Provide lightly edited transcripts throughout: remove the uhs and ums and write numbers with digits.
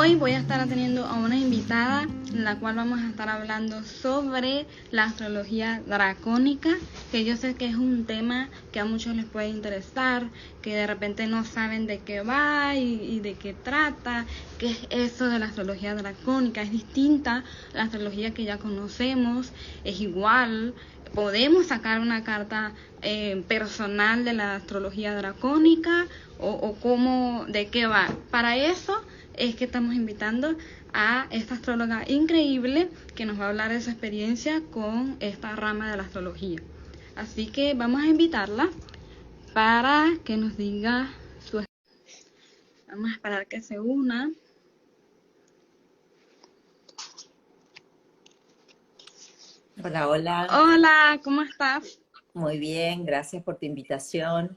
Hoy voy a estar teniendo a una invitada en la cual vamos a estar hablando sobre la astrología dracónica, que yo sé que es un tema que a muchos les puede interesar, que de repente no saben de qué va y de qué trata, qué es eso de la astrología dracónica. Es distinta a la astrología que ya conocemos, es igual. Podemos sacar una carta personal de la astrología dracónica o cómo, de qué va. Para eso es que estamos invitando a esta astróloga increíble que nos va a hablar de su experiencia con esta rama de la astrología. Así que vamos a invitarla para que nos diga su... Vamos a esperar que se una. Hola, hola. Hola, ¿cómo estás? Muy bien, gracias por tu invitación.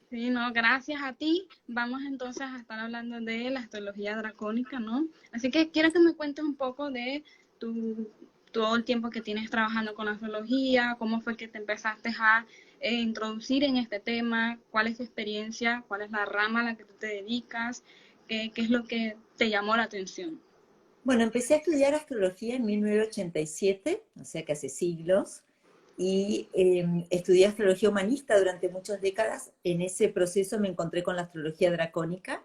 Sí, no, gracias a ti. Vamos entonces a estar hablando de la astrología dracónica, ¿no? Así que quiero que me cuentes un poco de tu, todo el tiempo que tienes trabajando con la astrología, cómo fue que te empezaste a introducir en este tema, cuál es tu experiencia, cuál es la rama a la que tú te dedicas, qué es lo que te llamó la atención. Bueno, empecé a estudiar astrología en 1987, o sea que hace siglos, y estudié astrología humanista durante muchas décadas. En ese proceso me encontré con la astrología dracónica,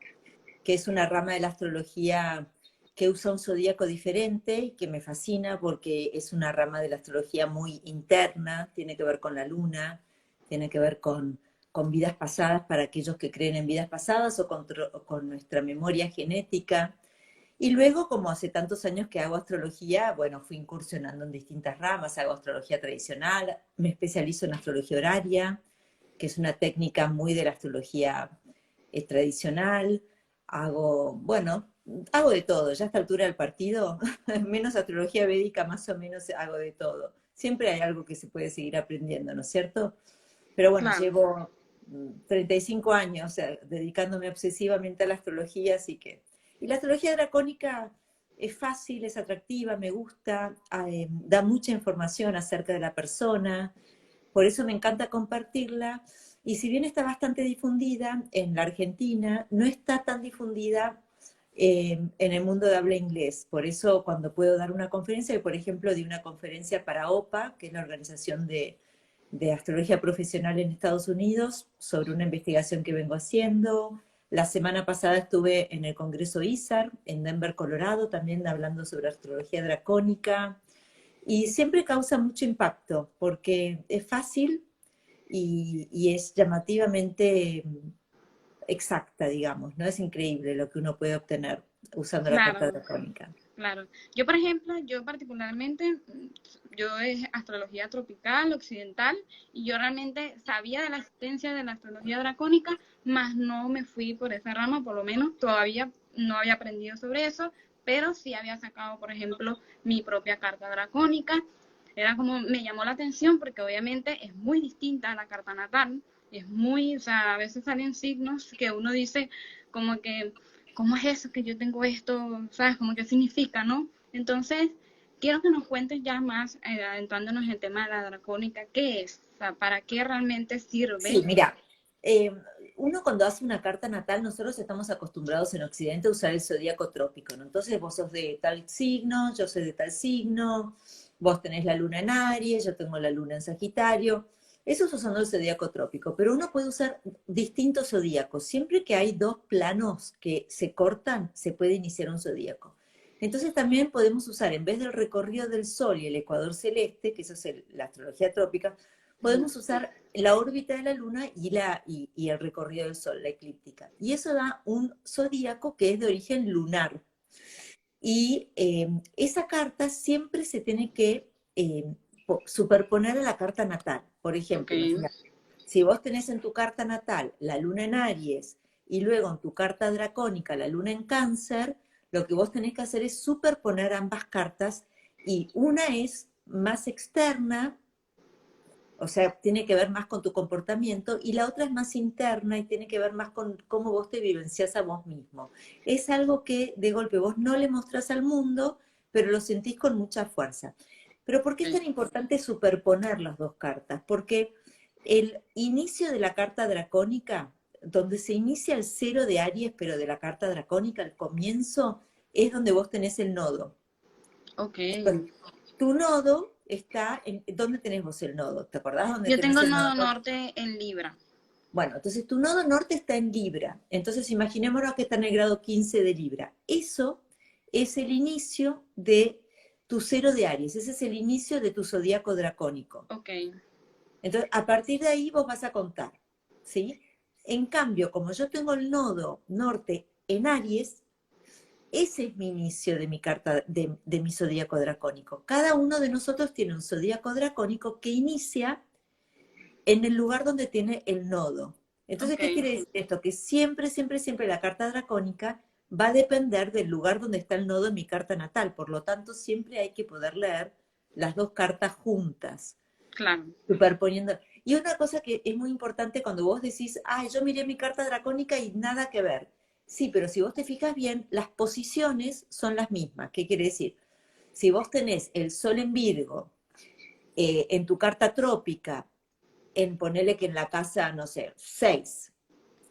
que es una rama de la astrología que usa un zodíaco diferente y que me fascina porque es una rama de la astrología muy interna, tiene que ver con la luna, tiene que ver con vidas pasadas para aquellos que creen en vidas pasadas o con nuestra memoria genética. Y luego, como hace tantos años que hago astrología, bueno, fui incursionando en distintas ramas, hago astrología tradicional, me especializo en astrología horaria, que es una técnica muy de la astrología tradicional, bueno, hago de todo, ya a esta altura del partido, menos astrología védica, más o menos hago de todo. Siempre hay algo que se puede seguir aprendiendo, ¿no es cierto? Pero bueno, Claro, llevo 35 años dedicándome obsesivamente a la astrología, así que... Y la astrología dracónica es fácil, es atractiva, me gusta, da mucha información acerca de la persona, por eso me encanta compartirla. Y si bien está bastante difundida en la Argentina, no está tan difundida en el mundo de habla inglés. Por eso cuando puedo dar una conferencia, por ejemplo, di una conferencia para OPA, que es la organización de astrología profesional en Estados Unidos, sobre una investigación que vengo haciendo. La semana pasada estuve en el Congreso ISAR, en Denver, Colorado, también hablando sobre astrología dracónica. Y siempre causa mucho impacto, porque es fácil y es llamativamente exacta, digamos, ¿no? Es increíble lo que uno puede obtener usando la carta claro. dracónica. Claro. Yo, por ejemplo, yo particularmente, yo es astrología tropical, occidental, y yo realmente sabía de la existencia de la astrología dracónica, mas no me fui por esa rama, por lo menos todavía no había aprendido sobre eso, pero sí había sacado, por ejemplo, mi propia carta dracónica. Era como, me llamó la atención porque obviamente es muy distinta a la carta natal, es muy, o sea, a veces salen signos que uno dice como que ¿cómo es eso que yo tengo esto? ¿Sabes? Como qué significa, ¿no? Entonces, quiero que nos cuentes ya más, adentrándonos en el tema de la dracónica, ¿qué es? O sea, ¿para qué realmente Sí, sirve? mira, eh, uno cuando hace una carta natal, nosotros estamos acostumbrados en Occidente a usar el zodíaco trópico, ¿no? Entonces vos sos de tal signo, yo soy de tal signo, vos tenés la luna en Aries, yo tengo la luna en Sagitario. Eso es usando el zodíaco trópico, pero uno puede usar distintos zodíacos. Siempre que hay dos planos que se cortan, se puede iniciar un zodíaco. Entonces también podemos usar, en vez del recorrido del Sol y el ecuador celeste, que eso es la astrología trópica, Ujú. podemos usar la órbita de la Luna y el recorrido del Sol, la eclíptica. Y eso da un zodíaco que es de origen lunar. Y esa carta siempre se tiene que superponer a la carta natal. Por Ok, ejemplo, imagínate, si vos tenés en tu carta natal la Luna en Aries y luego en tu carta dracónica la Luna en Cáncer, lo que vos tenés que hacer es superponer ambas cartas y una es más externa, o sea, tiene que ver más con tu comportamiento, y la otra es más interna y tiene que ver más con cómo vos te vivencias a vos mismo. Es algo que de golpe vos no le mostrás al mundo, pero lo sentís con mucha fuerza. Pero ¿por qué es ok, tan importante superponer las dos cartas? Porque el inicio de la carta dracónica, donde se inicia el cero de Aries, pero de la carta dracónica, el comienzo, es donde vos tenés el nodo. Ok. Entonces, tu nodo está en... ¿Dónde tenés vos el nodo? ¿Te acordás dónde Yo tenés tengo el el nodo? nodo norte en Libra. Bueno, entonces tu nodo norte está en Libra. Entonces imaginémonos que está en el grado 15 de Libra. Eso es el inicio de tu cero de Aries. Ese es el inicio de tu zodíaco dracónico. Ok, Entonces, a partir de ahí vos vas a contar, ¿sí? En cambio, como yo tengo el nodo norte en Aries, ese es mi inicio de mi carta, de mi zodíaco dracónico. Cada uno de nosotros tiene un zodíaco dracónico que inicia en el lugar donde tiene el nodo. Entonces, ok, ¿qué quiere decir esto? Que siempre, siempre, siempre la carta dracónica va a depender del lugar donde está el nodo en mi carta natal. Por lo tanto, siempre hay que poder leer las dos cartas juntas, claro. superponiendo. Y una cosa que es muy importante cuando vos decís, ay, yo miré mi carta dracónica y nada que ver. Sí, pero si vos te fijas bien, las posiciones son las mismas. ¿Qué quiere decir? Si vos tenés el Sol en Virgo en tu carta trópica, en ponerle que en la casa, no sé, 6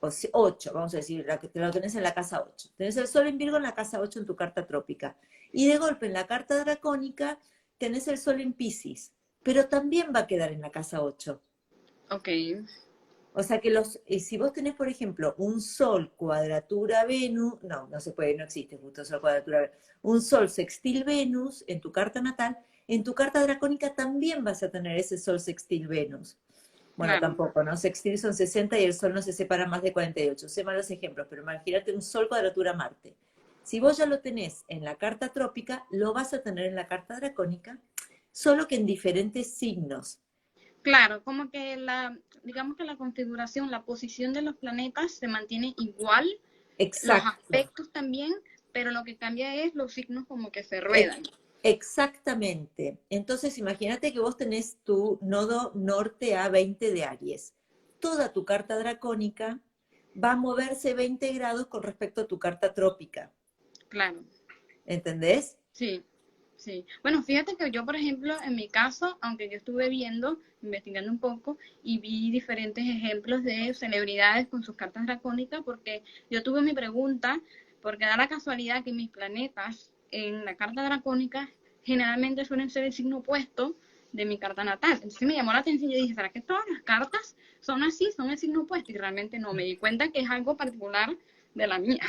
o 8, vamos a decir, te lo tenés en la casa 8. Tenés el Sol en Virgo en la casa 8 en tu carta trópica. Y de golpe en la carta dracónica tenés el Sol en Piscis, pero también va a quedar en la casa 8. Ok, O sea que si vos tenés, por ejemplo, un Sol cuadratura Venus, no, no se puede, no existe justo Sol cuadratura Venus, un Sol sextil Venus en tu carta natal, en tu carta dracónica también vas a tener ese Sol sextil Venus. Bueno, claro. tampoco, ¿no? Sextil son 60 y el Sol no se separa más de 48. Sé malos ejemplos, pero imagínate un Sol cuadratura Marte. Si vos ya lo tenés en la carta trópica, lo vas a tener en la carta dracónica, solo que en diferentes signos. Claro, como que digamos que la configuración, la posición de los planetas se mantiene igual, los Exacto. aspectos también, pero lo que cambia es los signos como que se Ex- ruedan. Exactamente. Entonces, imagínate que vos tenés tu nodo norte a 20 de Aries. Toda tu carta dracónica va a moverse 20 grados con respecto a tu carta trópica. Claro, ¿Entendés? sí, sí. Bueno, fíjate que yo, por ejemplo, en mi caso, aunque yo estuve viendo, investigando un poco, y vi diferentes ejemplos de celebridades con sus cartas dracónicas, porque yo tuve mi pregunta, porque da la casualidad que mis planetas en la carta dracónica generalmente suelen ser el signo opuesto de mi carta natal. Entonces me llamó la atención y yo dije, ¿será que todas las cartas son así, son el signo opuesto? Y realmente no, me di cuenta que es algo particular de la mía.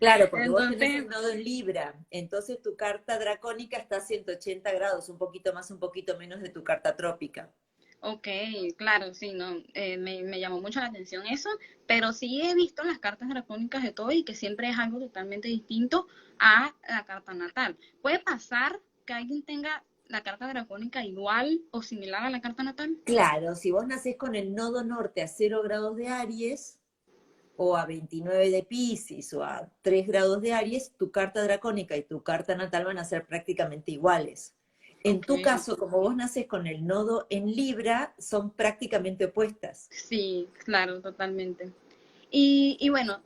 Claro, porque vos tenés Entonces, el nodo en Libra, entonces tu carta dracónica está a 180 grados, un poquito más, un poquito menos de tu carta trópica. ok, claro, sí, no, me llamó mucho la atención eso, pero sí he visto las cartas dracónicas de todo y que siempre es algo totalmente distinto a la carta natal. Puede pasar que alguien tenga la carta dracónica igual o similar a la carta natal. Claro, si vos nacés con el nodo norte a 0 grados de Aries, o a 29 de Piscis, o a 3 grados de Aries, tu carta dracónica y tu carta natal van a ser prácticamente iguales. En Ok, tu caso, como vos naces con el nodo en Libra, son prácticamente opuestas. sí, claro, totalmente. Y bueno,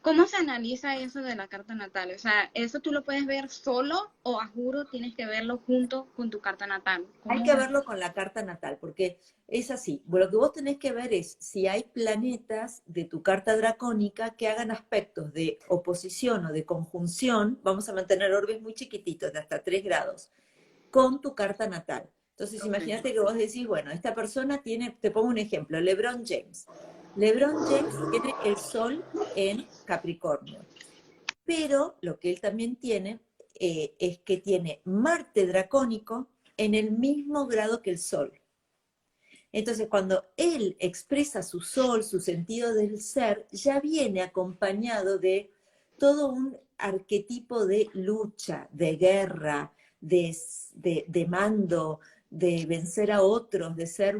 ¿cómo se analiza eso de la carta natal? O sea, ¿eso tú lo puedes ver solo o a juro tienes que verlo junto con tu carta natal? Hay que ¿Cómo? verlo con la carta natal, porque es así. Lo que vos tenés que ver es si hay planetas de tu carta dracónica que hagan aspectos de oposición o de conjunción, vamos a mantener orbes muy chiquititos, de hasta 3 grados, con tu carta natal. Entonces, Ok, imagínate que vos decís, bueno, esta persona tiene, te pongo un ejemplo, LeBron James. LeBron James tiene el Sol en Capricornio, pero lo que él también tiene es que tiene Marte dracónico en el mismo grado que el Sol. Entonces, cuando él expresa su Sol, su sentido del ser, ya viene acompañado de todo un arquetipo de lucha, de guerra, de mando, de vencer a otros, de ser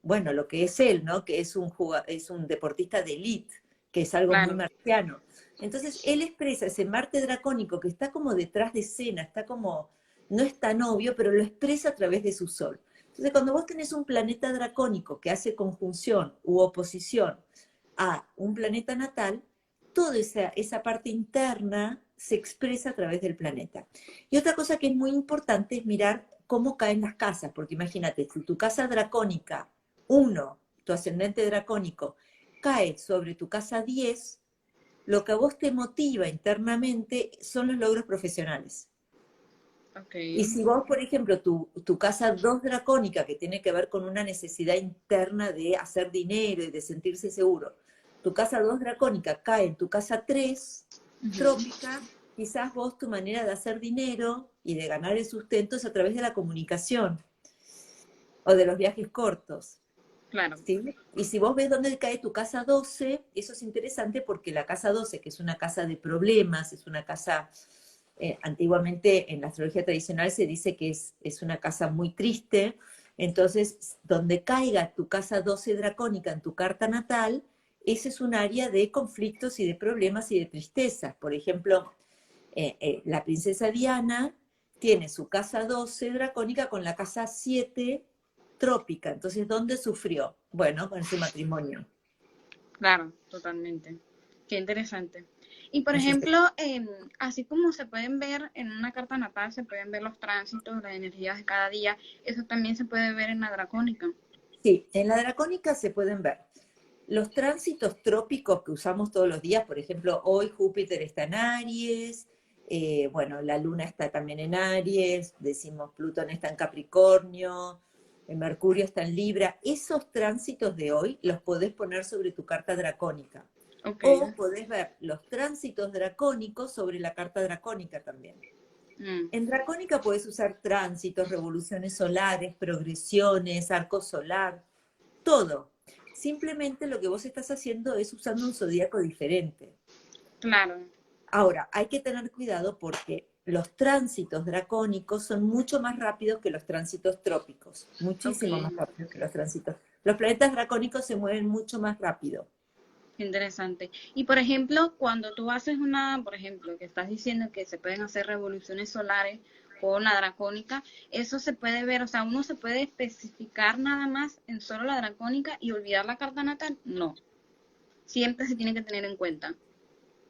bueno, lo que es él, ¿no? Que es un deportista de élite, que es algo muy claro, marciano. Entonces, él expresa ese Marte dracónico que está como detrás de escena, está como, no es tan obvio, pero lo expresa a través de su Sol. Entonces, cuando vos tenés un planeta dracónico que hace conjunción u oposición a un planeta natal, toda esa parte interna se expresa a través del planeta. Y otra cosa que es muy importante es mirar cómo caen las casas, porque imagínate, si tu casa dracónica 1, tu ascendente dracónico, cae sobre tu casa 10, lo que a vos te motiva internamente son los logros profesionales. Ok, Y si vos, por ejemplo, tu casa 2 dracónica, que tiene que ver con una necesidad interna de hacer dinero y de sentirse seguro, tu casa 2 dracónica cae en tu casa 3 ujú, trópica, quizás vos tu manera de hacer dinero y de ganar el sustento es a través de la comunicación o de los viajes cortos. claro, ¿Sí? Y si vos ves dónde cae tu casa 12, eso es interesante porque la casa 12, que es una casa de problemas, es una casa, antiguamente en la astrología tradicional se dice que es una casa muy triste, entonces donde caiga tu casa 12 dracónica en tu carta natal, ese es un área de conflictos y de problemas y de tristezas. Por ejemplo, la princesa Diana tiene su casa 12 dracónica con la casa 7 trópica. Entonces, ¿dónde sufrió? Bueno, con su matrimonio. claro, totalmente. Qué interesante. Y por Eso ejemplo, así como se pueden ver en una carta natal, se pueden ver los tránsitos, las energías de cada día, eso también se puede ver en la dracónica. sí, en la dracónica se pueden ver los tránsitos trópicos que usamos todos los días. Por ejemplo, hoy Júpiter está en Aries, bueno, la Luna está también en Aries, decimos Plutón está en Capricornio, Mercurio está en Libra. Esos tránsitos de hoy los podés poner sobre tu carta dracónica. Ok. O podés ver los tránsitos dracónicos sobre la carta dracónica también. Mm, En dracónica podés usar tránsitos, revoluciones solares, progresiones, arco solar, todo. Simplemente lo que vos estás haciendo es usando un zodíaco diferente. claro. Ahora, hay que tener cuidado porque los tránsitos dracónicos son mucho más rápidos que los tránsitos trópicos, Ok. muchísimo más rápidos que los tránsitos. Los planetas dracónicos se mueven mucho más rápido. Interesante. Y por ejemplo, cuando tú haces una, por ejemplo, que estás diciendo que se pueden hacer revoluciones solares con la dracónica, eso se puede ver, o sea, uno se puede especificar nada más en solo la dracónica y olvidar la carta natal. No, siempre se tiene que tener en cuenta.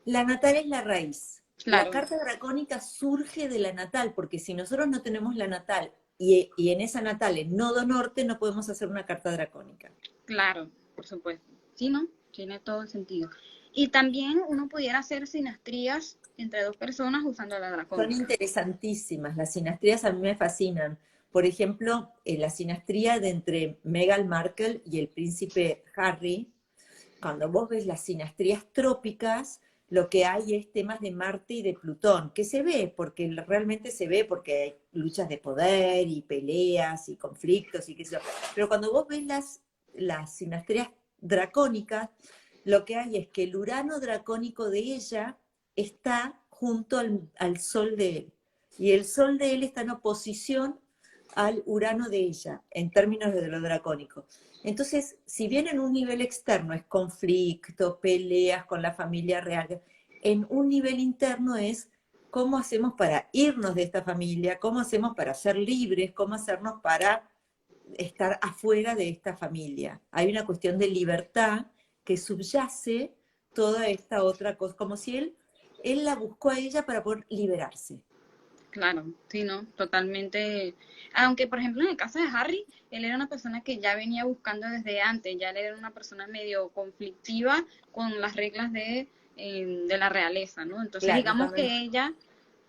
La natal es la raíz. La Claro, carta dracónica surge de la natal, porque si nosotros no tenemos la natal y en esa natal en nodo norte, no podemos hacer una carta dracónica. claro, por supuesto. Sí, ¿no? Tiene todo el sentido. Y también uno pudiera hacer sinastrías entre dos personas usando la Son dracónica. interesantísimas. Las sinastrías a mí me fascinan. Por ejemplo, la sinastría de entre Meghan Markle y el príncipe Harry, cuando vos ves las sinastrías trópicas, lo que hay es temas de Marte y de Plutón, que se ve, porque realmente se ve, porque hay luchas de poder y peleas y conflictos y qué sé yo. Pero cuando vos ves las sinastrías dracónicas, lo que hay es que el Urano dracónico de ella está junto al Sol de él. Y el Sol de él está en oposición al Urano de ella, en términos de lo dracónico. Entonces, si bien en un nivel externo es conflicto, peleas con la familia real, en un nivel interno es cómo hacemos para irnos de esta familia, cómo hacemos para ser libres, cómo hacernos para estar afuera de esta familia. Hay una cuestión de libertad que subyace toda esta otra cosa, como si él la buscó a ella para poder liberarse. Claro, sí, ¿no? Totalmente. Aunque, por ejemplo, en el caso de Harry, él era una persona que ya venía buscando desde antes, ya él era una persona medio conflictiva con las reglas de la realeza, ¿no? Entonces, Claro, y digamos cuando que ella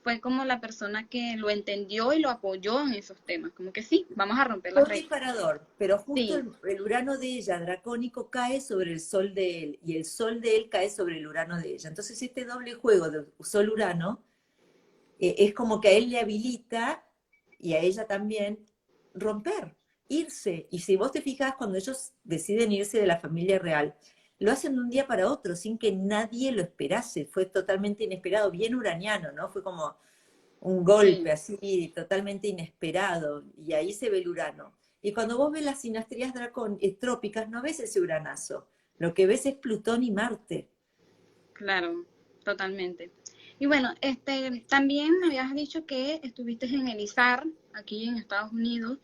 fue como la persona que lo entendió y lo apoyó en esos temas, como que sí, vamos a romper fue las un reglas. disparador, pero justo Sí, el Urano de ella, dracónico, cae sobre el Sol de él, y el Sol de él cae sobre el Urano de ella. Entonces este doble juego de Sol-Urano es como que a él le habilita, y a ella también, romper, irse. Y si vos te fijas, cuando ellos deciden irse de la familia real, lo hacen de un día para otro, sin que nadie lo esperase. Fue totalmente inesperado, bien uraniano, ¿no? Fue como un golpe sí, así totalmente inesperado, y ahí se ve el Urano. Y cuando vos ves las sinastrías trópicas, no ves ese uranazo, lo que ves es Plutón y Marte. claro, totalmente. Y bueno, también me habías dicho que estuviste en el ISAR, aquí en Estados Unidos.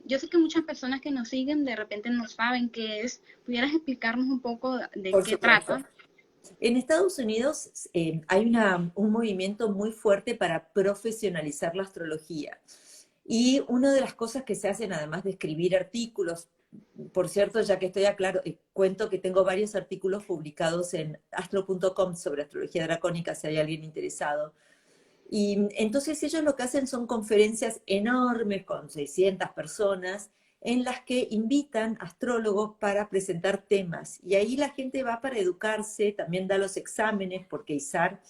Yo sé que muchas personas que nos siguen de repente no saben qué es. ¿Pudieras explicarnos un poco de Por qué supuesto. trata? En Estados Unidos hay un movimiento muy fuerte para profesionalizar la astrología. Y una de las cosas que se hacen, además de escribir artículos por cierto, ya que estoy aclaro, cuento que tengo varios artículos publicados en astro.com sobre astrología dracónica, si hay alguien interesado. Y entonces ellos lo que hacen son conferencias enormes con 600 personas en las que invitan astrólogos para presentar temas. Y ahí la gente va para educarse, también da los exámenes, porque ISAR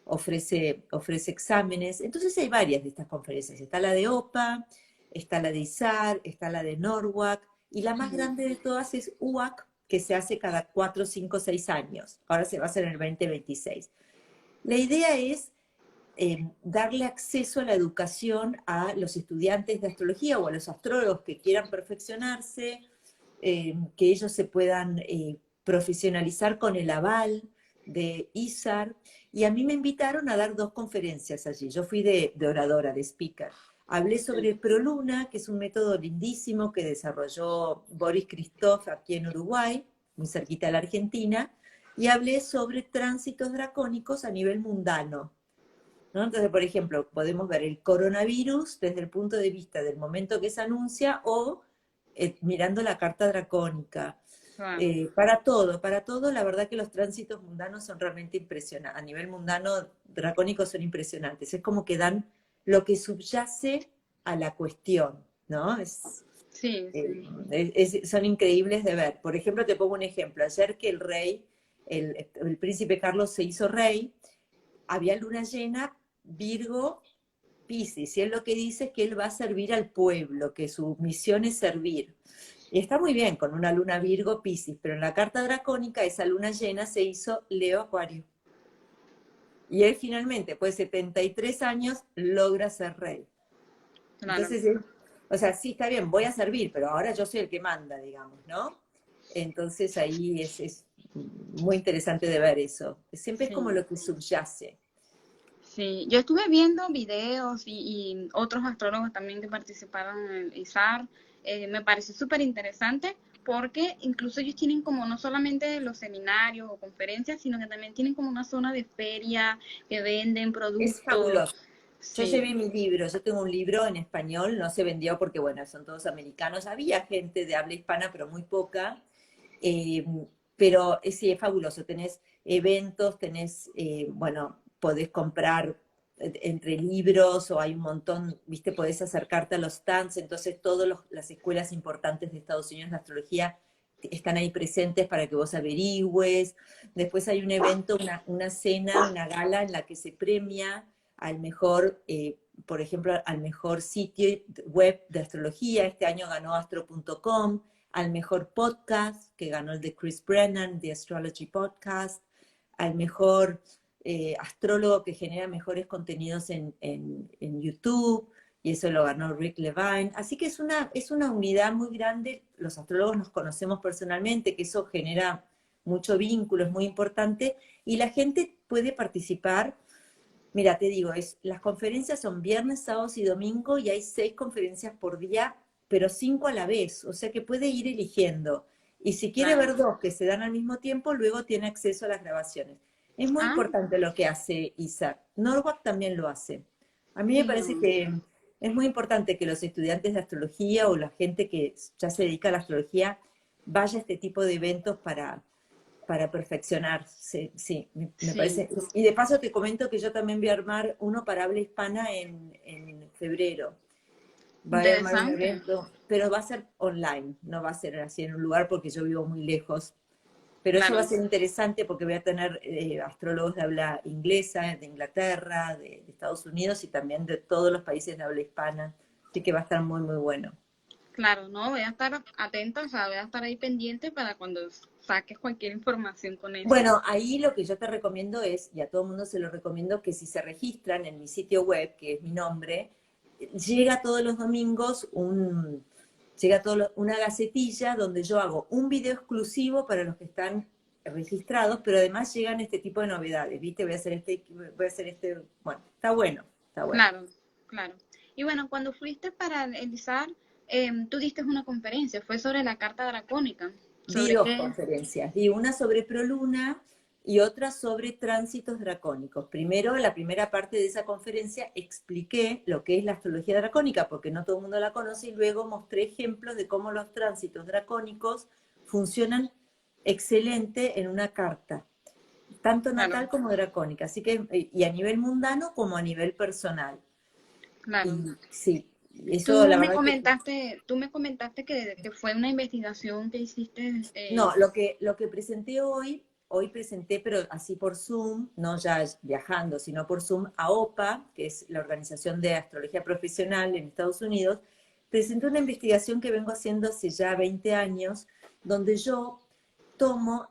ofrece exámenes. Entonces hay varias de estas conferencias. Está la de OPA, está la de ISAR, está la de NORWAC, y la más grande de todas es UAC, que se hace cada 4, 5, 6 años. Ahora se va a hacer en el 2026. La idea es darle acceso a la educación a los estudiantes de astrología o a los astrólogos que quieran perfeccionarse, que ellos se puedan profesionalizar con el aval de ISAR. Y a mí me invitaron a dar 2 conferencias allí. Yo fui de oradora, de speaker. Hablé sobre Proluna, que es un método lindísimo que desarrolló Boris Christoph aquí en Uruguay, muy cerquita de la Argentina, y hablé sobre tránsitos dracónicos a nivel mundano, ¿no? Entonces, por ejemplo, podemos ver el coronavirus desde el punto de vista del momento que se anuncia o mirando la carta dracónica. Wow. Para todo, la verdad que los tránsitos mundanos son realmente impresionantes. A nivel mundano, dracónicos son impresionantes. Es como que dan lo que subyace a la cuestión, ¿no? Sí, sí. Son increíbles de ver. Por ejemplo, te pongo un ejemplo. Ayer que el rey, el príncipe Carlos se hizo rey, había luna llena, Virgo, Piscis, y él lo que dice es que él va a servir al pueblo, que su misión es servir. Y está muy bien con una luna Virgo, Piscis, pero en la carta dracónica esa luna llena se hizo Leo Acuario. Y él finalmente, después de 73 años, logra ser rey. Claro. Entonces, o sea, sí, está bien, voy a servir, pero ahora yo soy el que manda, digamos, ¿no? Entonces ahí es muy interesante de ver eso. Siempre es como Sí. lo que subyace. Sí, yo estuve viendo videos y otros astrólogos también que participaron en el ISAR. Me pareció súper interesante porque incluso ellos tienen como no solamente los seminarios o conferencias, sino que también tienen como una zona de feria que venden Es productos. fabuloso. Yo Sí, llevé mi libro, yo tengo un libro en español, no se vendió porque, bueno, son todos americanos. Había gente de habla hispana, pero muy poca. Eh, pero sí, es fabuloso. Tenés eventos, tenés, bueno, podés comprar entre libros o hay un montón, viste, podés acercarte a los stands. Entonces, todas las escuelas importantes de Estados Unidos de astrología están ahí presentes para que vos averigües. Después hay un evento, una cena, una gala en la que se premia al mejor, por ejemplo, al mejor sitio web de astrología. Este año ganó astro.com, al mejor podcast, que ganó el de Chris Brennan, The Astrology Podcast, al mejor astrólogo que genera mejores contenidos en YouTube, y eso lo ganó Rick Levine. Así que es una unidad muy grande. Los astrólogos nos conocemos personalmente, que eso genera mucho vínculo, es muy importante, y la gente puede participar. Mira, te digo, las conferencias son viernes, sábados y domingo, y hay 6 conferencias por día, pero 5 a la vez, o sea que puede ir eligiendo. Y si quiere claro. ver 2 que se dan al mismo tiempo, luego tiene acceso a las grabaciones. Es muy Ah, importante lo que hace Isaac. Norwalk también lo hace. A mí me sí, parece no. que es muy importante que los estudiantes de astrología o la gente que ya se dedica a la astrología vaya a este tipo de eventos para perfeccionarse. Sí, me Sí. parece. Y de paso te comento que yo también voy a armar uno para habla hispana en febrero. Voy a armar un Interesante. evento, pero va a ser online, no va a ser así en un lugar porque yo vivo muy lejos. Pero eso va a Claro. ser interesante porque voy a tener astrólogos de habla inglesa, de Inglaterra, de Estados Unidos y también de todos los países de habla hispana. Así que va a estar muy, muy bueno. Claro, no, voy a estar atenta, o sea, voy a estar ahí pendiente para cuando saques cualquier información con eso. Bueno, ahí lo que yo te recomiendo es, y a todo el mundo se lo recomiendo, que si se registran en mi sitio web, que es mi nombre, llega todos los domingos una gacetilla donde yo hago un video exclusivo para los que están registrados, pero además llegan este tipo de novedades, ¿viste? Voy a hacer este, bueno, está bueno, está bueno. Claro, claro. Y bueno, cuando fuiste para el ISAR, tú diste una conferencia, fue sobre la carta dracónica. Di ¿Sobre 2 qué? conferencias, di una sobre Proluna, y otra sobre tránsitos dracónicos. Primero, la primera parte de esa conferencia expliqué lo que es la astrología dracónica, porque no todo el mundo la conoce, y luego mostré ejemplos de cómo los tránsitos dracónicos funcionan excelente en una carta, tanto natal Claro, como dracónica, así que, y a nivel mundano como a nivel personal. claro. Y sí, eso la verdad que... Tú me comentaste que fue una investigación que hiciste. No, lo que presenté hoy presenté, pero así por Zoom, no ya viajando, sino por Zoom, a OPA, que es la Organización de Astrología Profesional en Estados Unidos. Presenté una investigación que vengo haciendo hace ya 20 años, donde yo tomo,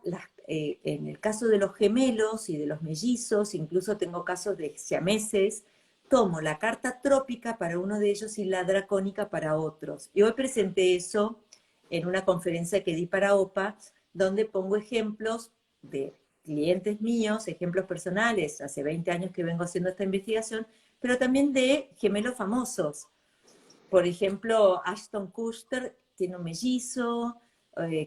en el caso de los gemelos y de los mellizos, incluso tengo casos de siameses, tomo la carta trópica para uno de ellos y la dracónica para otros. Y hoy presenté eso en una conferencia que di para OPA, donde pongo ejemplos de clientes míos, ejemplos personales, hace 20 años que vengo haciendo esta investigación, pero también de gemelos famosos. Por ejemplo, Ashton Kutcher tiene un mellizo,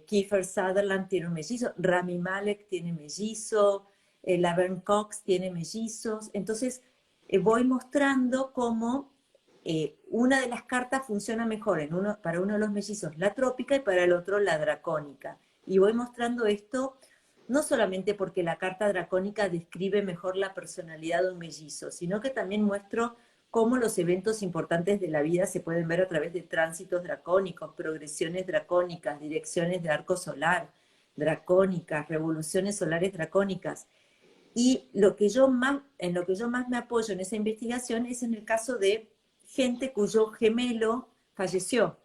Kiefer Sutherland tiene un mellizo, Rami Malek tiene mellizo, Laverne Cox tiene mellizos. Entonces, voy mostrando cómo una de las cartas funciona mejor para uno de los mellizos la trópica y para el otro la dracónica. Y voy mostrando esto no solamente porque la carta dracónica describe mejor la personalidad de un mellizo, sino que también muestro cómo los eventos importantes de la vida se pueden ver a través de tránsitos dracónicos, progresiones dracónicas, direcciones de arco solar dracónicas, revoluciones solares dracónicas. Y en lo que yo más me apoyo en esa investigación es en el caso de gente cuyo gemelo falleció.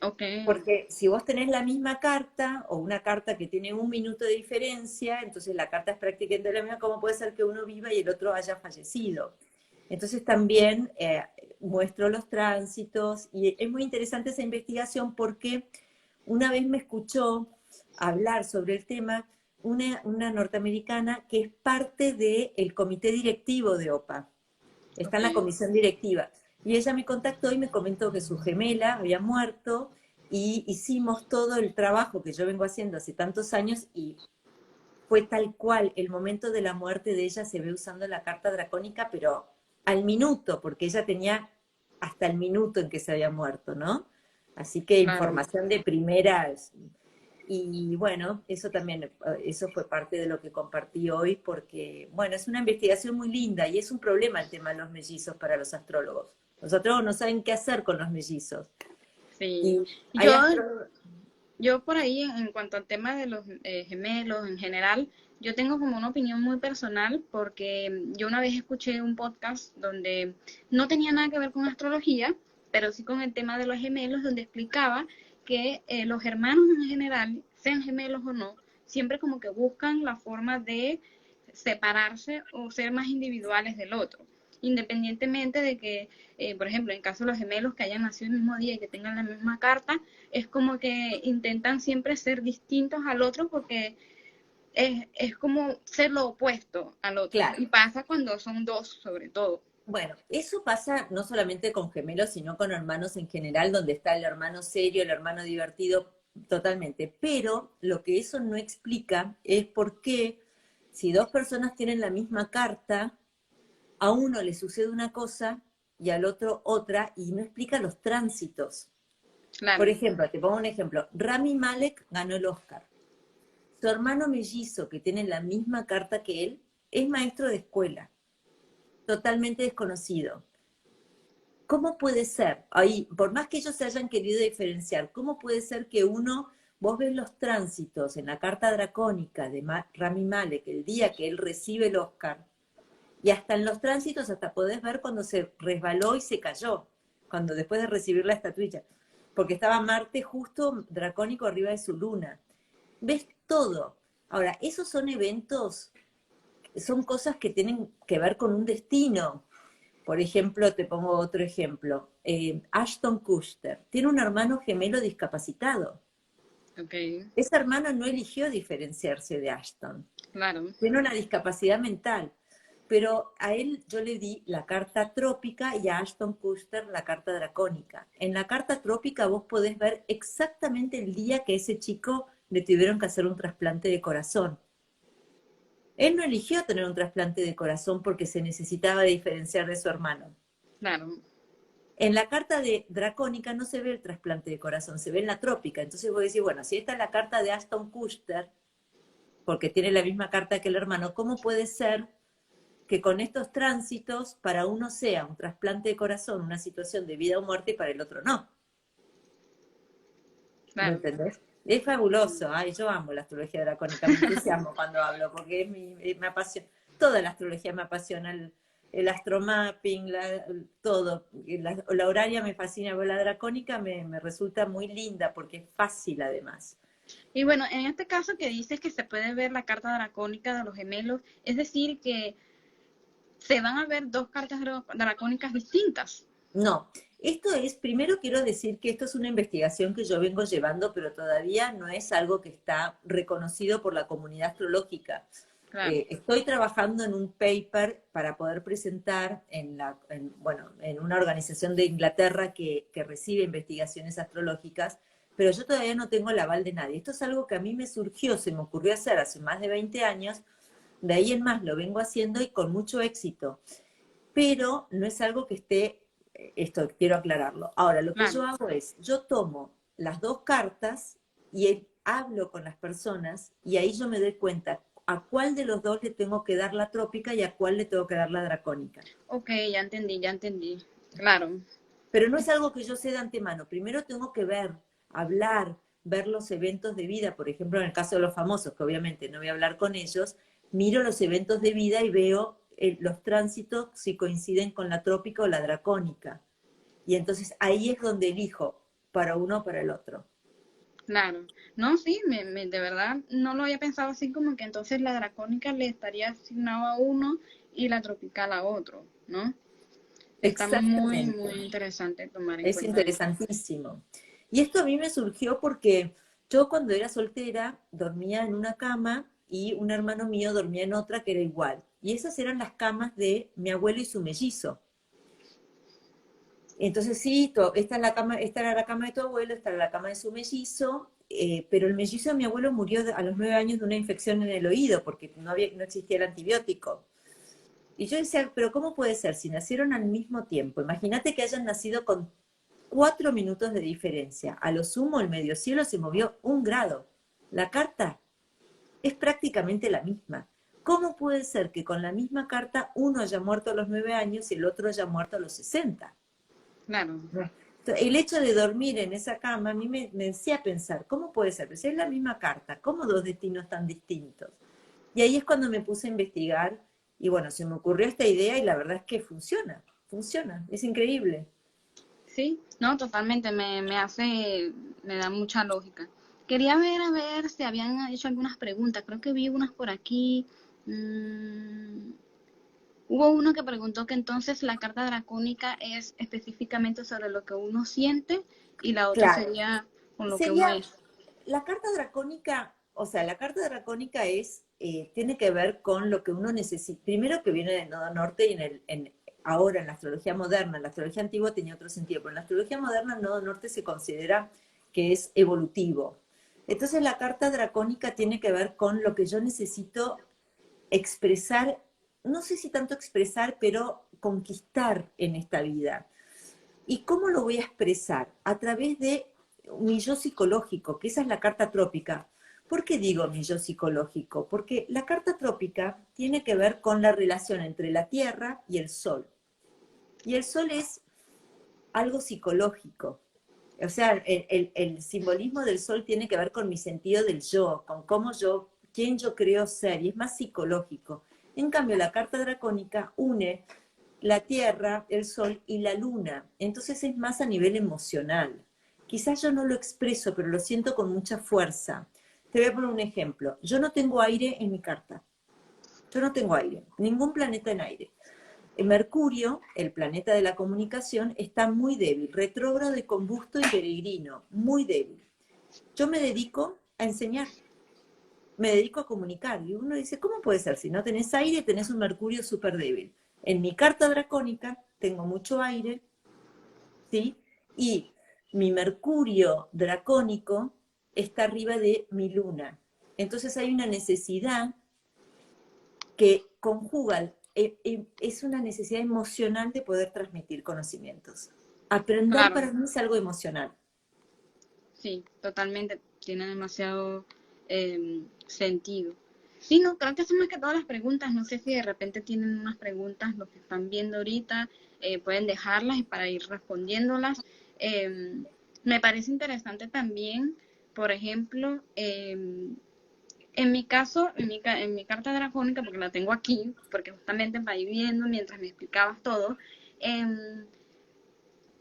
Ok, Porque si vos tenés la misma carta o una carta que tiene 1 minuto de diferencia, entonces la carta es prácticamente la misma, ¿cómo puede ser que uno viva y el otro haya fallecido? Entonces también muestro los tránsitos y es muy interesante esa investigación porque una vez me escuchó hablar sobre el tema una norteamericana que es parte del comité directivo de OPA, está en la ok. comisión directiva. Y ella me contactó y me comentó que su gemela había muerto y hicimos todo el trabajo que yo vengo haciendo hace tantos años y fue tal cual, el momento de la muerte de ella se ve usando la carta dracónica, pero al minuto, porque ella tenía hasta el minuto en que se había muerto, ¿no? Así que Claro. información de primera. Y bueno, eso también, eso fue parte de lo que compartí hoy, porque, bueno, es una investigación muy linda y es un problema el tema de los mellizos para los astrólogos. Los astrólogos no saben qué hacer con los mellizos. Sí. Y hay Yo, astrólogos... yo por ahí, en cuanto al tema de los gemelos en general, yo tengo como una opinión muy personal porque yo una vez escuché un podcast donde no tenía nada que ver con astrología, pero sí con el tema de los gemelos, donde explicaba que los hermanos en general, sean gemelos o no, siempre como que buscan la forma de separarse o ser más individuales del otro, independientemente de que, por ejemplo, en caso de los gemelos que hayan nacido el mismo día y que tengan la misma carta, es como que intentan siempre ser distintos al otro porque es como ser lo opuesto al otro. Claro. Y pasa cuando son dos, sobre todo. Bueno, eso pasa no solamente con gemelos, sino con hermanos en general, donde está el hermano serio, el hermano divertido, totalmente. Pero lo que eso no explica es por qué, si dos personas tienen la misma carta, a uno le sucede una cosa y al otro otra, y no explica los tránsitos. Por Claro, ejemplo, te pongo un ejemplo. Rami Malek ganó el Oscar. Su hermano mellizo, que tiene la misma carta que él, es maestro de escuela, totalmente desconocido. ¿Cómo puede ser? Ahí, por más que ellos se hayan querido diferenciar, ¿cómo puede ser que vos ves los tránsitos en la carta dracónica de Rami Malek el día que él recibe el Oscar, y hasta en los tránsitos hasta podés ver cuando se resbaló y se cayó, cuando después de recibir la estatuilla, porque estaba Marte justo dracónico arriba de su luna. Ves todo. Ahora, esos son eventos, son cosas que tienen que ver con un destino. Por ejemplo, te pongo otro ejemplo. Ashton Kutcher tiene un hermano gemelo discapacitado. ok, Ese hermano no eligió diferenciarse de Ashton. claro, Tiene una discapacidad mental. Pero a él yo le di la carta trópica y a Ashton Kutcher la carta dracónica. En la carta trópica vos podés ver exactamente el día que ese chico le tuvieron que hacer un trasplante de corazón. Él no eligió tener un trasplante de corazón porque se necesitaba diferenciar de su hermano. Claro, En la carta de Dracónica no se ve el trasplante de corazón, se ve en la trópica. Entonces voy a decir, bueno, si esta es la carta de Ashton Kutcher, porque tiene la misma carta que el hermano, ¿cómo puede ser que con estos tránsitos para uno sea un trasplante de corazón, una situación de vida o muerte y para el otro no? ¿Me claro. entendés? Es fabuloso. Ay, yo amo la astrología dracónica, me entusiasmo cuando hablo, porque me apasiona. Toda la astrología me apasiona, el astromapping, todo. La horaria me fascina, pero la dracónica me resulta muy linda porque es fácil además. Y bueno, en este caso que dices que se puede ver la carta dracónica de los gemelos, es decir, que se van a ver dos cartas dracónicas distintas. No, esto es, primero quiero decir que esto es una investigación que yo vengo llevando, pero todavía no es algo que está reconocido por la comunidad astrológica. Claro. Estoy trabajando en un paper para poder presentar bueno, en una organización de Inglaterra que recibe investigaciones astrológicas, pero yo todavía no tengo el aval de nadie. Esto es algo que a mí me surgió, se me ocurrió hacer hace más de 20 años, de ahí en más lo vengo haciendo y con mucho éxito, pero no es algo que esté, esto quiero aclararlo. Ahora, lo que yo Claro. hago es, yo tomo las dos cartas y hablo con las personas y ahí yo me doy cuenta a cuál de los dos le tengo que dar la trópica y a cuál le tengo que dar la dracónica. Ok, ya entendí, ya entendí. Claro. Pero no es algo que yo sé de antemano. Primero tengo que ver, hablar, ver los eventos de vida. Por ejemplo, en el caso de los famosos, que obviamente no voy a hablar con ellos, miro los eventos de vida y veo los tránsitos si coinciden con la trópica o la dracónica. Y entonces ahí es donde elijo para uno o para el otro. Claro. No, sí, de verdad no lo había pensado así como que entonces la dracónica le estaría asignado a uno y la tropical a otro, ¿no? Está muy, muy Exactamente. interesante tomar en Es cuenta eso. interesantísimo. Y esto a mí me surgió porque yo cuando era soltera dormía en una cama y un hermano mío dormía en otra que era igual. Y esas eran las camas de mi abuelo y su mellizo. Entonces sí, esta, es la cama, esta era la cama de tu abuelo, esta era la cama de su mellizo, pero el mellizo de mi abuelo murió a los 9 años de una infección en el oído porque no existía el antibiótico. Y yo decía, pero ¿cómo puede ser si nacieron al mismo tiempo? Imagínate que hayan nacido con 4 minutos de diferencia. A lo sumo el medio cielo se movió 1 grado. La carta es prácticamente la misma. ¿Cómo puede ser que con la misma carta uno haya muerto a los 9 años y el otro haya muerto a los 60? Claro. El hecho de dormir en esa cama a mí me decía pensar, ¿cómo puede ser? Pues es la misma carta, ¿cómo dos destinos tan distintos? Y ahí es cuando me puse a investigar y bueno, se me ocurrió esta idea y la verdad es que funciona, es increíble. Sí, no, totalmente, me da mucha lógica. Quería ver a ver si habían hecho algunas preguntas, creo que vi unas por aquí. Mm, hubo uno que preguntó que entonces la carta dracónica es específicamente sobre lo que uno siente y la otra Claro, sería con lo que uno sería es. la carta dracónica, o sea, la carta dracónica tiene que ver con lo que uno necesita, primero que viene del nodo norte y ahora en la astrología moderna, en la astrología antigua tenía otro sentido, pero en la astrología moderna el nodo norte se considera que es evolutivo. Entonces la carta dracónica tiene que ver con lo que yo necesito expresar, no sé si tanto expresar, pero conquistar en esta vida. ¿Y cómo lo voy a expresar? A través de mi yo psicológico, que esa es la carta trópica. ¿Por qué digo mi yo psicológico? Porque la carta trópica tiene que ver con la relación entre la Tierra y el Sol. Y el Sol es algo psicológico. O sea, el simbolismo del Sol tiene que ver con mi sentido del yo, con quién yo creo ser, y es más psicológico. En cambio, la carta dracónica une la Tierra, el Sol y la Luna. Entonces es más a nivel emocional. Quizás yo no lo expreso, pero lo siento con mucha fuerza. Te voy a poner un ejemplo. Yo no tengo aire en mi carta. Yo no tengo aire, ningún planeta en aire. Mercurio, el planeta de la comunicación, está muy débil, retrógrado y combusto y peregrino, muy débil. Yo me dedico a enseñar, me dedico a comunicar. Y uno dice, ¿cómo puede ser? Si no tenés aire, tenés un Mercurio súper débil. En mi carta dracónica tengo mucho aire, ¿sí? Y mi Mercurio dracónico está arriba de mi luna. Entonces hay una necesidad que conjuga, es una necesidad emocional de poder transmitir conocimientos. Aprender Claro, para mí es algo emocional. sí, totalmente. Tiene demasiado sentido. Sí, no, creo que son más que todas las preguntas. No sé si de repente tienen unas preguntas los que están viendo ahorita, pueden dejarlas y para ir respondiéndolas. Me parece interesante también, por ejemplo, en mi caso, en mi carta dracónica, porque la tengo aquí, porque justamente para ir viendo mientras me explicabas todo, em,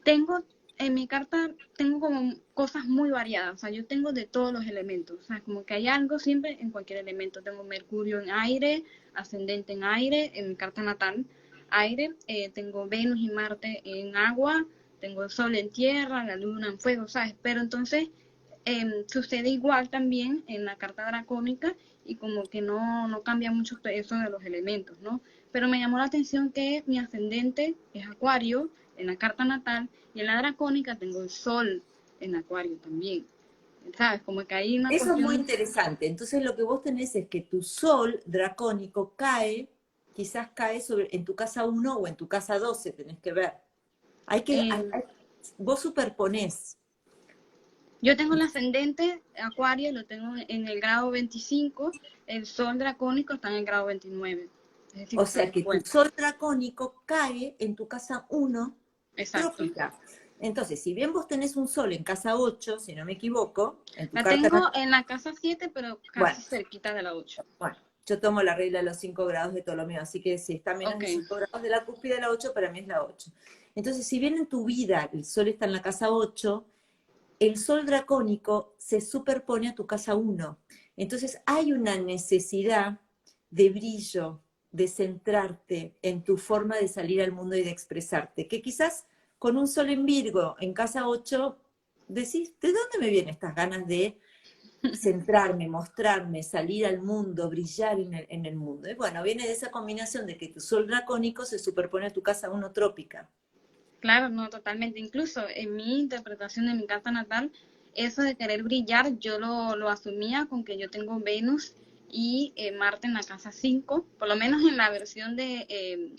tengo, en mi carta tengo como cosas muy variadas, o sea, yo tengo de todos los elementos, o sea, como que hay algo siempre en cualquier elemento. Tengo Mercurio en aire, ascendente en aire, en mi carta natal, aire, tengo Venus y Marte en agua, tengo el Sol en tierra, la Luna en fuego, ¿sabes? Pero entonces sucede igual también en la carta dracónica y como que no cambia mucho eso de los elementos, ¿no? Pero me llamó la atención que mi ascendente es Acuario en la carta natal y en la dracónica tengo el Sol en Acuario también, ¿sabes? Como que hay una Eso es muy cuestión, interesante. Entonces lo que vos tenés es que tu sol dracónico cae, quizás cae en tu casa 1 o en tu casa 12, tenés que ver. eh, Vos superponés. yo tengo el ascendente Acuario, lo tengo en el grado 25, el Sol dracónico está en el grado 29, es decir, O que sea estamos que tu igual. sol dracónico cae en tu casa 1 Exacto. trópica. Entonces, si bien vos tenés un sol en casa 8, si no me equivoco, en tu La carta tengo natal, en la casa 7, pero bueno, casi cerquita de la 8. bueno, yo tomo la regla de los 5 grados de Ptolomeo, así que si está menos Ok, de 5 grados de la cúspide de la 8, para mí es la 8. Entonces, si bien en tu vida el sol está en la casa 8, el sol dracónico se superpone a tu casa 1. Entonces, hay una necesidad de brillo, de centrarte en tu forma de salir al mundo y de expresarte, que quizás con un sol en Virgo en casa 8 decís, ¿de dónde me vienen estas ganas de centrarme, mostrarme, salir al mundo, brillar en el mundo? Y bueno, viene de esa combinación de que tu sol dracónico se superpone a tu casa 1 trópica. claro, no, totalmente. Incluso en mi interpretación de mi carta natal, eso de querer brillar, yo lo asumía con que yo tengo Venus y Marte en la casa 5, por lo menos en la versión de,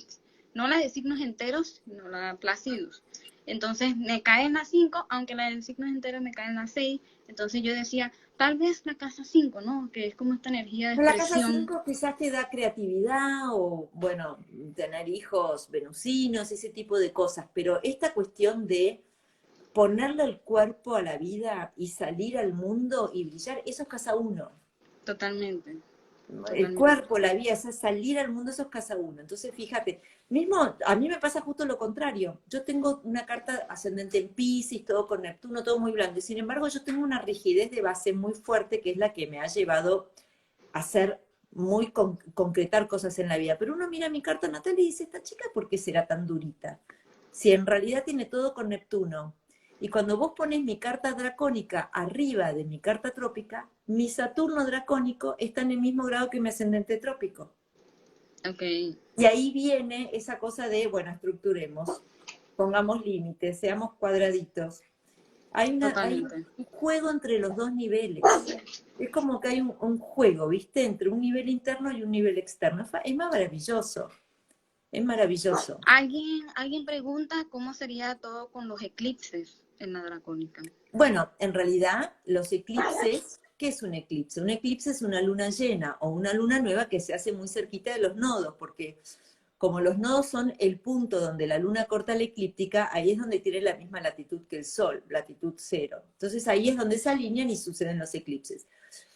no la de signos enteros, sino la Placidus. Entonces me cae en la 5, aunque la de signos enteros me cae en la 6. Entonces yo decía, tal vez la casa 5, ¿no? Que es como esta energía de La casa expresión. 5 quizás te da creatividad o, bueno, tener hijos venusinos, ese tipo de cosas, pero esta cuestión de ponerle el cuerpo a la vida y salir al mundo y brillar, eso es casa 1. Totalmente, El totalmente. cuerpo, la vida, o sea, salir al mundo, eso es casa 1. Entonces, fíjate, mismo a mí me pasa justo lo contrario. Yo tengo una carta ascendente en Piscis, todo con Neptuno, todo muy blando, y sin embargo yo tengo una rigidez de base muy fuerte que es la que me ha llevado hacer concretar cosas en la vida. Pero uno mira mi carta natal y dice, esta chica, ¿por qué será tan durita? Si en realidad tiene todo con Neptuno. Y cuando vos pones mi carta dracónica arriba de mi carta trópica, mi Saturno dracónico está en el mismo grado que mi ascendente trópico. Ok, Y ahí viene esa cosa de, bueno, estructuremos, pongamos límites, seamos cuadraditos. Hay totalmente. un juego entre los dos niveles. Es como que hay un juego, ¿viste? Entre un nivel interno y un nivel externo. Es maravilloso. Es maravilloso. Alguien pregunta cómo sería todo con los eclipses en la dracónica. Bueno, en realidad, los eclipses, ¿qué es un eclipse? Un eclipse es una luna llena o una luna nueva que se hace muy cerquita de los nodos, porque como los nodos son el punto donde la luna corta la eclíptica, ahí es donde tiene la misma latitud que el sol, latitud cero. Entonces ahí es donde se alinean y suceden los eclipses.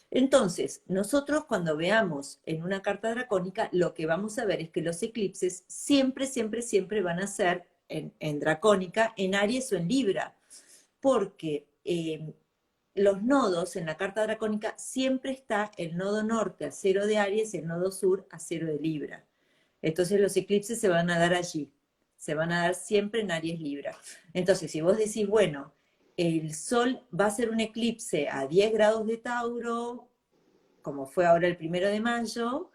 Entonces, nosotros cuando veamos en una carta dracónica, lo que vamos a ver es que los eclipses siempre, siempre, siempre van a ser en dracónica, en Aries o en Libra, porque los nodos en la carta dracónica siempre está el nodo norte a 0 de Aries y el nodo sur a 0 de Libra. Entonces los eclipses se van a dar allí, se van a dar siempre en Aries Libra. Entonces, si vos decís, bueno, el Sol va a ser un eclipse a 10 grados de Tauro, como fue ahora el 1 de mayo,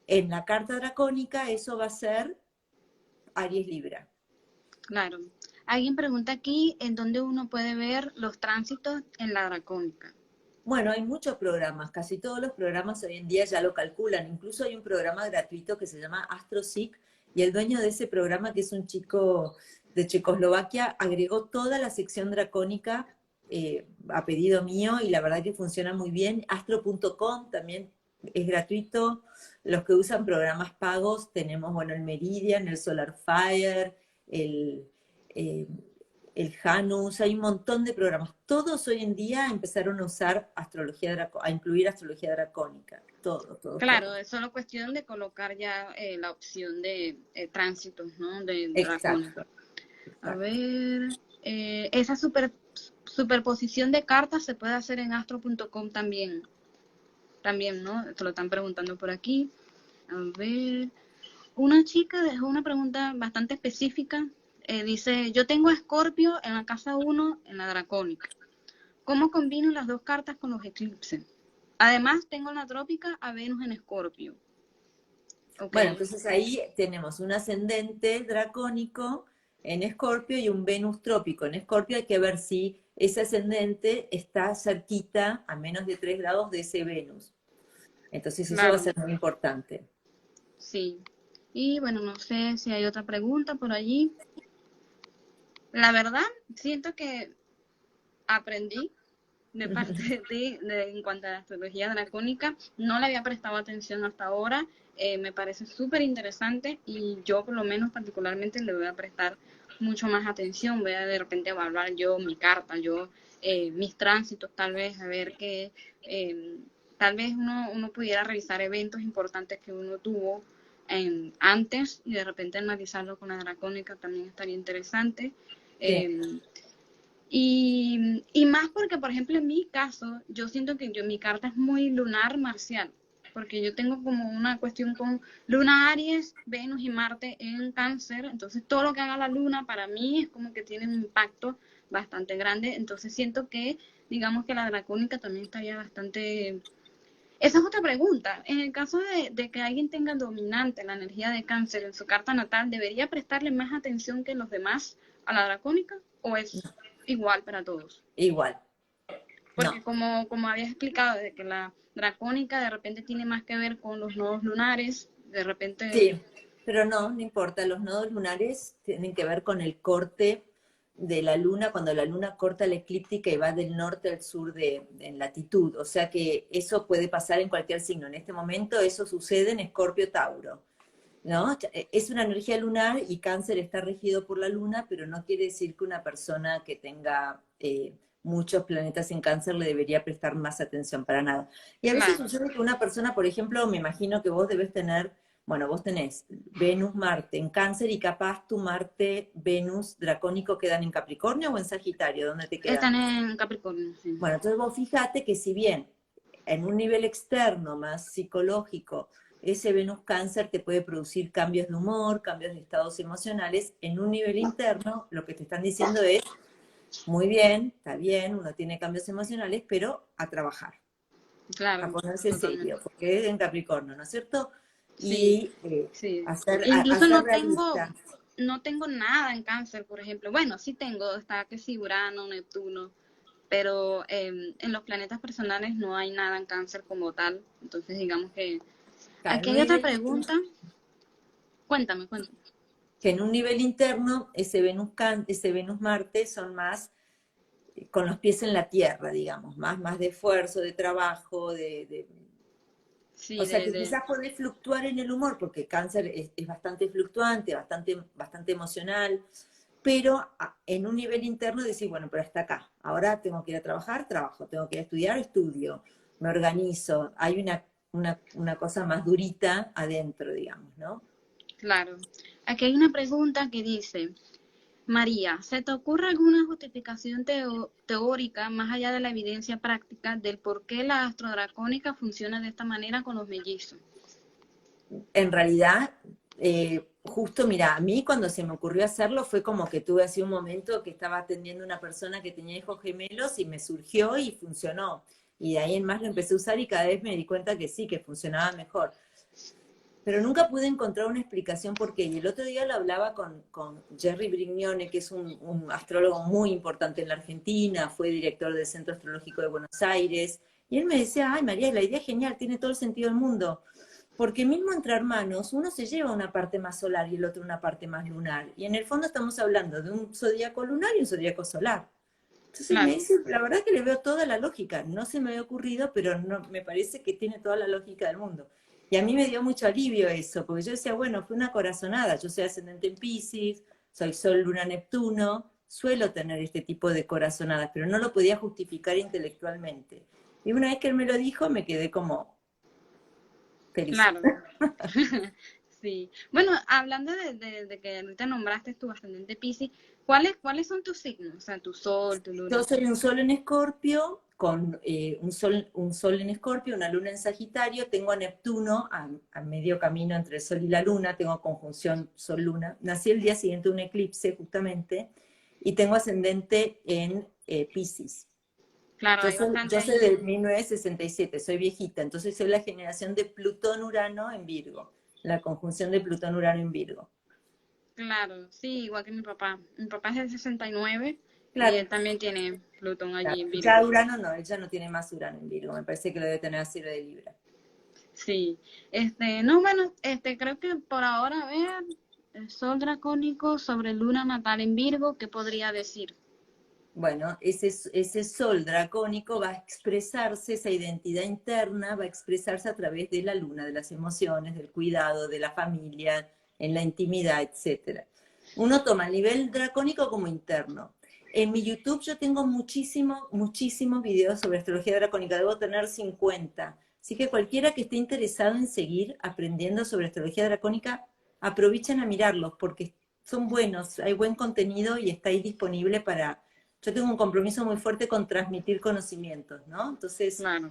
en la carta dracónica eso va a ser Aries Libra. Claro. Alguien pregunta aquí en dónde uno puede ver los tránsitos en la dracónica. Bueno, hay muchos programas, casi todos los programas hoy en día ya lo calculan, incluso hay un programa gratuito que se llama AstroSeek y el dueño de ese programa, que es un chico de Checoslovaquia, agregó toda la sección dracónica a pedido mío y la verdad que funciona muy bien. Astro.com también es gratuito. Los que usan programas pagos tenemos, bueno, el Meridian, el SolarFire, el... eh, el Janus, hay un montón de programas. Todos hoy en día empezaron a usar a incluir astrología dracónica. Todos, Claro, todos. es solo cuestión de colocar ya la opción de tránsitos, ¿no? De dragón. Exacto, A exacto. ver, esa superposición de cartas se puede hacer en astro.com también, ¿no? Se lo están preguntando por aquí. A ver, una chica dejó una pregunta bastante específica. Dice, yo tengo a Escorpio en la casa 1 en la dracónica. ¿Cómo combino las dos cartas con los eclipses? Además, tengo en la trópica a Venus en Escorpio. Ok, Bueno, entonces ahí tenemos un ascendente dracónico en Escorpio y un Venus trópico. En Escorpio hay que ver si ese ascendente está cerquita, a menos de 3 grados de ese Venus. Entonces eso va a claro, ser muy importante. sí. Y bueno, no sé si hay otra pregunta por allí. La verdad, siento que aprendí de parte en cuanto a la astrología dracónica. No le había prestado atención hasta ahora. Me parece súper interesante y yo por lo menos particularmente le voy a prestar mucho más atención. Voy a de repente evaluar yo mi carta, yo mis tránsitos tal vez, a ver que tal vez uno pudiera revisar eventos importantes que uno tuvo antes y de repente analizarlo con la dracónica también estaría interesante. Sí, Eh, y más porque, por ejemplo, en mi caso, yo siento que mi carta es muy lunar marcial, porque yo tengo como una cuestión con Luna Aries, Venus y Marte en Cáncer, entonces todo lo que haga la Luna para mí es como que tiene un impacto bastante grande, entonces siento que, digamos que la dracónica también estaría bastante... Esa es otra pregunta. En el caso de que alguien tenga dominante la energía de Cáncer en su carta natal, ¿debería prestarle más atención que los demás a la dracónica o no, es igual para todos? igual. No, Porque como habías explicado, de que la dracónica de repente tiene más que ver con los nodos lunares, de repente, sí, pero no, no importa. Los nodos lunares tienen que ver con el corte de la luna, cuando la luna corta la eclíptica y va del norte al sur en latitud. O sea que eso puede pasar en cualquier signo. En este momento eso sucede en Escorpio Tauro, ¿no? Es una energía lunar y Cáncer está regido por la luna, pero no quiere decir que una persona que tenga muchos planetas en Cáncer le debería prestar más atención para nada. Y a veces claro, sucede que una persona, por ejemplo, me imagino que vos debes tener, bueno, vos tenés Venus, Marte en Cáncer y capaz tu Marte, Venus, dracónico quedan en Capricornio o en Sagitario, ¿dónde te quedan? están en Capricornio, sí. Bueno, entonces vos fíjate que si bien en un nivel externo, más psicológico, ese Venus Cáncer te puede producir cambios de humor, cambios de estados emocionales, en un nivel interno lo que te están diciendo es, muy bien, está bien, uno tiene cambios emocionales, pero a trabajar, a Claro, ponerse serio, totalmente. porque es en Capricornio, ¿no es cierto? Sí, Y sí. a Incluso ser no tengo, realista. no tengo nada en Cáncer, por ejemplo. Bueno, sí tengo, está que sí, Urano, Neptuno, pero en los planetas personales no hay nada en Cáncer como tal. Entonces, digamos que En aquí un hay otra nivel pregunta. Cuéntame, cuéntame. que en un nivel interno, ese Venus Marte son más con los pies en la tierra, digamos, más de esfuerzo, de trabajo, o Sí, sea que quizás podés fluctuar en el humor, porque cáncer es bastante fluctuante, bastante emocional, pero en un nivel interno decís, bueno, pero hasta acá, ahora tengo que ir a trabajar, trabajo, tengo que ir a estudiar, estudio, me organizo, hay una cosa más durita adentro, digamos, ¿no? claro. Aquí hay una pregunta que dice, María, ¿se te ocurre alguna justificación teórica más allá de la evidencia práctica del por qué la astrodracónica funciona de esta manera con los mellizos? En realidad, justo, mira, a mí cuando se me ocurrió hacerlo fue como que tuve así un momento que estaba atendiendo a una persona que tenía hijos gemelos y me surgió y funcionó. Y de ahí en más lo empecé a usar y cada vez me di cuenta que sí, que funcionaba mejor. Pero nunca pude encontrar una explicación por qué. Y el otro día lo hablaba con Jerry Brignone, que es un astrólogo muy importante en la Argentina, fue director del Centro Astrológico de Buenos Aires, Y él me decía, ay María, la idea es genial, tiene todo el sentido del mundo. Porque mismo entre hermanos, uno se lleva una parte más solar y el otro una parte más lunar. Y en el fondo estamos hablando de un zodíaco lunar y un zodíaco solar. Entonces me Claro, dice, la verdad que le veo toda la lógica. No se me había ocurrido, pero no, me parece que tiene toda la lógica del mundo. Y a mí me dio mucho alivio eso, porque yo decía, bueno, fue una corazonada. Yo soy ascendente en Piscis, soy Sol, Luna, Neptuno. Suelo tener este tipo de corazonadas, pero no lo podía justificar intelectualmente. Y una vez que él me lo dijo, me quedé como feliz. claro. Sí. Bueno, hablando de que ahorita nombraste tu ascendente Piscis, ¿cuáles son tus signos? O sea, tu sol, tu Yo luna. soy un sol en Escorpio, con un sol en Escorpio, una luna en Sagitario, tengo a Neptuno a medio camino entre el sol y la luna, tengo conjunción sol-luna. Nací el día siguiente de un eclipse, justamente, y tengo ascendente en Piscis. Claro, hay bastante Yo soy de ahí. 1967, soy viejita, entonces soy la generación de Plutón-Urano en Virgo, la conjunción de Plutón-Urano en Virgo. Claro, sí, igual que mi papá. Mi papá es del 69 y Claro, él también tiene Plutón claro. allí en Ya Virgo. Urano no, él ya no tiene más Urano en Virgo, me parece que lo debe tener a 0 de Libra. Sí. No, bueno, creo que por ahora, a ver, el sol dracónico sobre luna natal en Virgo, ¿qué podría decir? Bueno, ese sol dracónico va a expresarse, esa identidad interna va a expresarse a través de la luna, de las emociones, del cuidado, de la familia, en la intimidad, etc. Uno toma el nivel dracónico como interno. En mi YouTube yo tengo muchísimos videos sobre astrología dracónica, debo tener 50. Así que cualquiera que esté interesado en seguir aprendiendo sobre astrología dracónica, aprovechen a mirarlos porque son buenos, hay buen contenido y está ahí disponible para. Yo tengo un compromiso muy fuerte con transmitir conocimientos, ¿no? Entonces, Claro.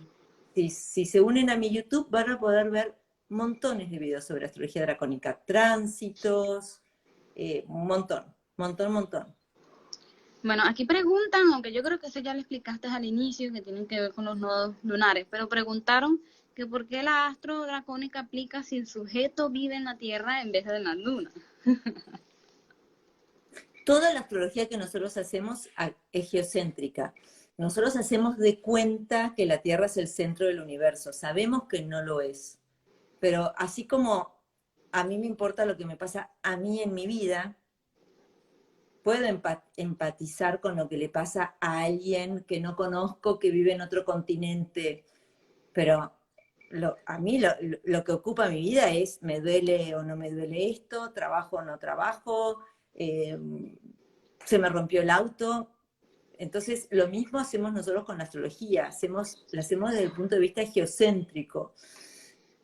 si se unen a mi YouTube, van a poder ver montones de videos sobre astrología dracónica, tránsitos, un montón. Bueno, aquí preguntan, aunque yo creo que eso ya lo explicaste al inicio, que tienen que ver con los nodos lunares, pero preguntaron que por qué la astro dracónica aplica si el sujeto vive en la Tierra en vez de en la Luna. Toda la astrología que nosotros hacemos es geocéntrica. Nosotros hacemos de cuenta que la Tierra es el centro del universo. Sabemos que no lo es. Pero así como a mí me importa lo que me pasa a mí en mi vida, puedo empatizar con lo que le pasa a alguien que no conozco, que vive en otro continente, pero a mí lo que ocupa mi vida es, me duele o no me duele esto, trabajo o no trabajo, eh, se me rompió el auto. Entonces, lo mismo hacemos nosotros con la astrología, la hacemos desde el punto de vista geocéntrico.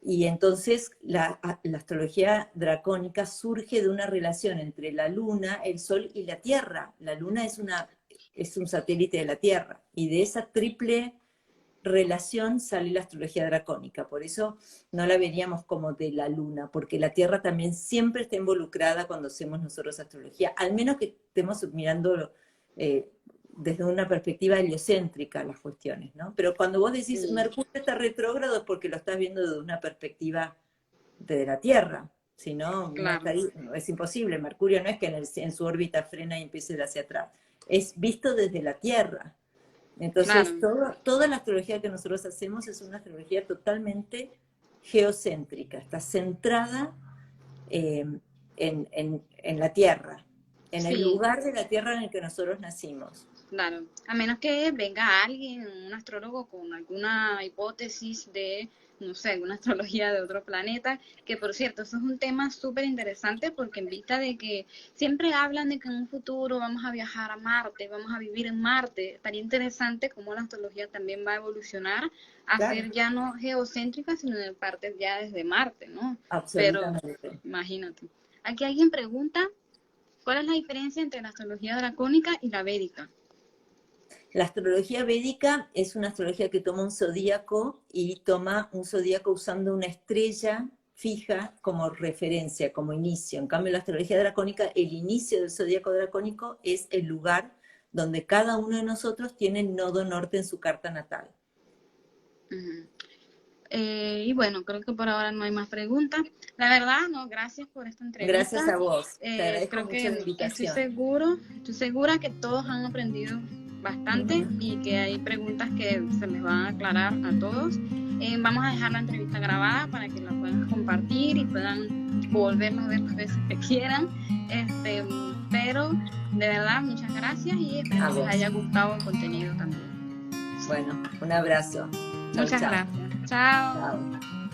Y entonces la astrología dracónica surge de una relación entre la luna, el sol y la tierra. La luna es un satélite de la tierra. Y de esa triple relación sale la astrología dracónica. Por eso no la veríamos como de la luna, porque la tierra también siempre está involucrada cuando hacemos nosotros astrología, al menos que estemos mirando desde una perspectiva heliocéntrica las cuestiones, ¿no? Pero cuando vos decís Sí, Mercurio está retrógrado es porque lo estás viendo desde una perspectiva de la Tierra, si no, claro, es imposible. Mercurio no es que en su órbita frena y empiece de hacia atrás, es visto desde la Tierra. Entonces, claro. toda la astrología que nosotros hacemos es una astrología totalmente geocéntrica, está centrada eh, en la Tierra, en el Sí, lugar de la Tierra en el que nosotros nacimos. claro. A menos que venga alguien, un astrólogo, con alguna hipótesis de, no sé, alguna astrología de otro planeta, que por cierto, eso es un tema súper interesante porque en vista de que siempre hablan de que en un futuro vamos a viajar a Marte, vamos a vivir en Marte, estaría interesante cómo la astrología también va a evolucionar a Claro, ser ya no geocéntrica, sino en partes ya desde Marte, ¿no? Pero absolutamente. imagínate. Aquí alguien pregunta, ¿cuál es la diferencia entre la astrología dracónica y la védica? La astrología védica es una astrología que toma un zodíaco y toma un zodíaco usando una estrella fija como referencia, como inicio. En cambio, la astrología dracónica, el inicio del zodíaco dracónico es el lugar donde cada uno de nosotros tiene el nodo norte en su carta natal. Ujú. Y bueno, creo que por ahora no hay más preguntas. La verdad, no, gracias por esta Gracias entrevista. a vos, te agradezco Creo mucho la que invitación. estoy segura que todos han aprendido bastante y que hay preguntas que se les van a aclarar a todos. Vamos a dejar la entrevista grabada para que la puedan compartir y puedan volverla a ver las veces que quieran. Pero de verdad, muchas gracias y espero que les haya gustado el contenido también. Bueno, un abrazo. Muchas gracias. Chao. Chao.